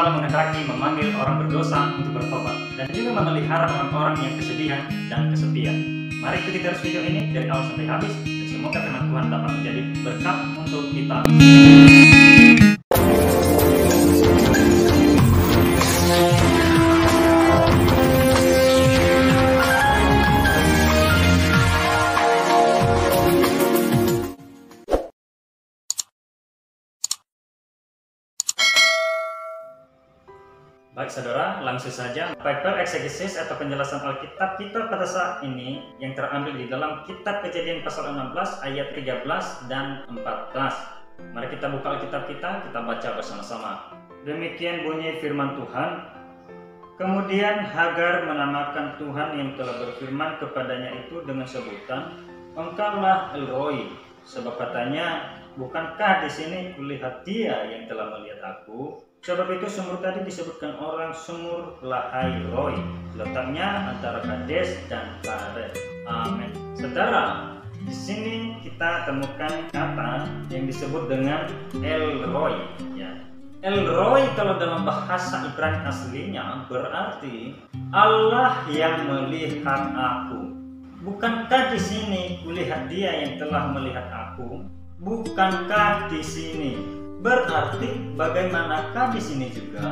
Allah menghendaki memanggil orang berdosa untuk bertobat dan juga memelihara orang-orang yang kesedihan dan kesepian. Mari ikuti terus video ini dari awal sampai habis dan semoga firman Tuhan dapat menjadi berkat untuk kita. Baik saudara, langsung saja paper exegesis atau penjelasan Alkitab kita pada saat ini yang terambil di dalam kitab Kejadian pasal 16 ayat 13 dan 14. Mari kita buka Alkitab kita baca bersama-sama. Demikian bunyi firman Tuhan. Kemudian Hagar menamakan Tuhan yang telah berfirman kepadanya itu dengan sebutan, Engkaulah El Roi, sebab katanya, bukankah di sini kulihat Dia yang telah melihat aku? Sebab itu sumur tadi disebutkan orang sumur Lahai Roi, letaknya antara Kades dan Karet. Amin. Saudara, di sini kita temukan kata yang disebut dengan El Roi. Ya. El Roi kalau dalam bahasa Ibrani aslinya berarti Allah yang melihat aku. Bukankah di sini kulihat Dia yang telah melihat aku? Bukankah di sini? Berarti bagaimanakah di sini juga?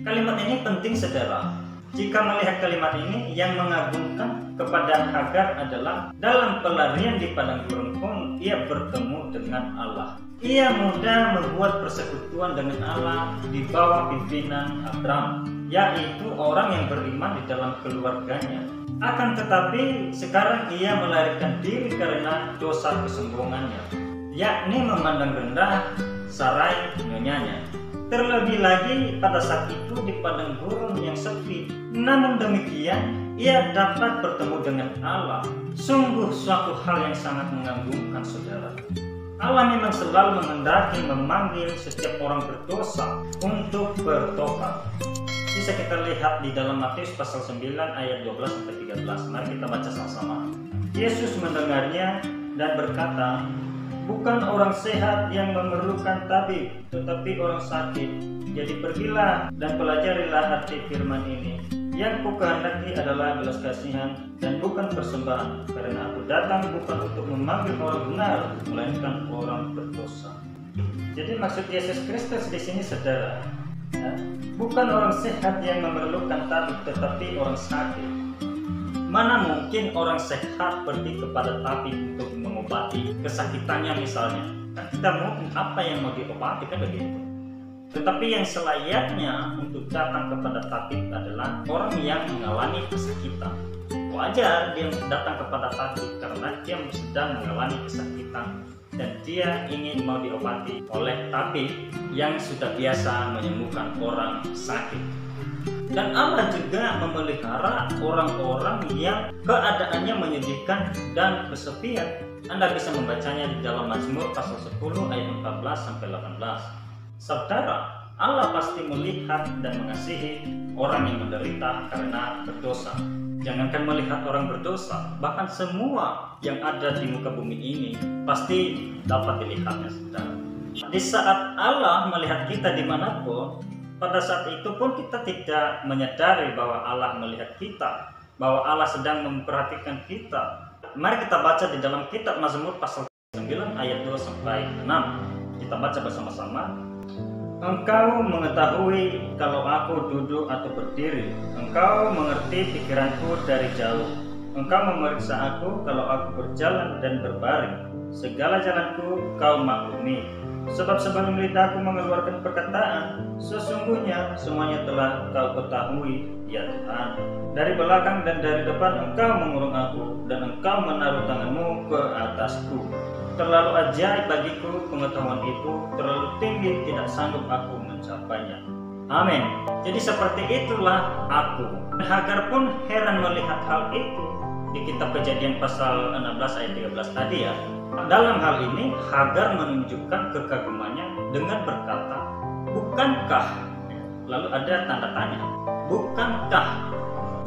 Kalimat ini penting saudara. Jika melihat kalimat ini, yang mengagumkan kepada Hagar adalah dalam pelarian di padang gurun pun ia bertemu dengan Allah. Ia mudah membuat persekutuan dengan Allah di bawah pimpinan Abram, yaitu orang yang beriman di dalam keluarganya. Akan tetapi sekarang ia melarikan diri karena dosa kesombongannya, yakni memandang rendah Sarai nyonyanya. Terlebih lagi pada saat itu di padang gurun yang sepi. Namun demikian ia dapat bertemu dengan Allah. Sungguh suatu hal yang sangat mengagumkan saudara. Allah memang selalu menghendaki memanggil setiap orang berdosa untuk bertobat. Bisa kita lihat di dalam Matius pasal 9 ayat 12-13. Mari kita baca sama-sama. Yesus mendengarnya dan berkata, bukan orang sehat yang memerlukan tabib, tetapi orang sakit. Jadi pergilah dan pelajarilah arti firman ini. Yang kukehendaki adalah belas kasihan dan bukan persembahan, karena aku datang bukan untuk memanggil orang benar, melainkan orang berdosa. Jadi maksud Yesus Kristus di sini saudara, ya, bukan orang sehat yang memerlukan tabib, tetapi orang sakit. Mana mungkin orang sehat pergi kepada tabib untuk mengobati kesakitannya misalnya? Kan tidak mungkin apa yang mau diobati kan begitu. Tetapi yang selayaknya untuk datang kepada tabib adalah orang yang mengalami kesakitan. Wajar dia datang kepada tabib karena dia sedang mengalami kesakitan dan dia ingin mau diobati oleh tabib yang sudah biasa menyembuhkan orang sakit. Dan Allah juga memelihara orang-orang yang keadaannya menyedihkan dan kesepian. Anda bisa membacanya di dalam Mazmur pasal 10 ayat 14-18. Saudara, Allah pasti melihat dan mengasihi orang yang menderita karena berdosa. Jangankan melihat orang berdosa, bahkan semua yang ada di muka bumi ini pasti dapat dilihatnya saudara. Di saat Allah melihat kita dimanapun, pada saat itu pun kita tidak menyadari bahwa Allah melihat kita, bahwa Allah sedang memperhatikan kita. Mari kita baca di dalam kitab Mazmur pasal 9 ayat 2-6. Kita baca bersama-sama. Engkau mengetahui kalau aku duduk atau berdiri. Engkau mengerti pikiranku dari jauh. Engkau memeriksa aku kalau aku berjalan dan berbaring. Segala jalanku kau maklumi. Sebab sebelum lidahku mengeluarkan perkataan, sesungguhnya semuanya telah kau ketahui, ya Tuhan. Dari belakang dan dari depan engkau mengurung aku, dan engkau menaruh tanganmu ke atasku. Terlalu ajaib bagiku pengetahuan itu, terlalu tinggi tidak sanggup aku mencapainya. Amin. Jadi seperti itulah aku. Hagar pun heran melihat hal itu di kitab Kejadian pasal 16 ayat 13 tadi ya. Dalam hal ini Hagar menunjukkan kekagumannya dengan berkata, bukankah? Lalu ada tanda tanya, bukankah?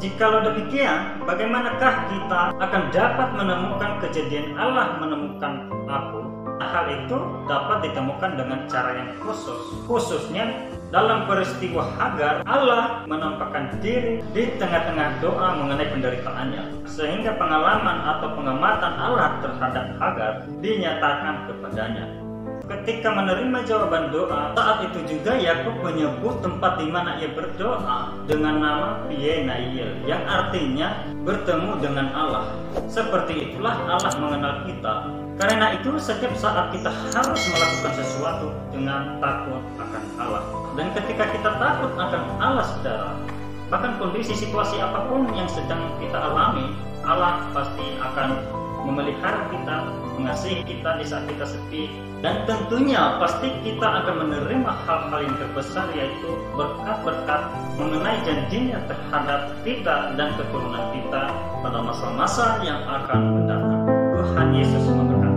Jikalau demikian, bagaimanakah kita akan dapat menemukan kejadian Allah menemukan aku? Hal itu dapat ditemukan dengan cara yang khususnya dalam peristiwa Hagar. Allah menampakkan diri di tengah-tengah doa mengenai penderitaannya, sehingga pengalaman atau pengamatan Allah terhadap Hagar dinyatakan kepadanya. Ketika menerima jawaban doa, saat itu juga Yakub menyebut tempat di mana ia berdoa dengan nama Peniel, yang artinya bertemu dengan Allah. Seperti itulah Allah mengenal kita. Karena itu setiap saat kita harus melakukan sesuatu dengan takut akan Allah. Dan ketika kita takut akan Allah, saudara, bahkan kondisi situasi apapun yang sedang kita alami, Allah pasti akan memelihara kita, mengasihi kita di saat kita sepi, dan tentunya pasti kita akan menerima hal-hal yang terbesar, yaitu berkat-berkat mengenai janjinya terhadap kita dan keturunan kita pada masa-masa yang akan mendatang. Tuhan Yesus memberkati.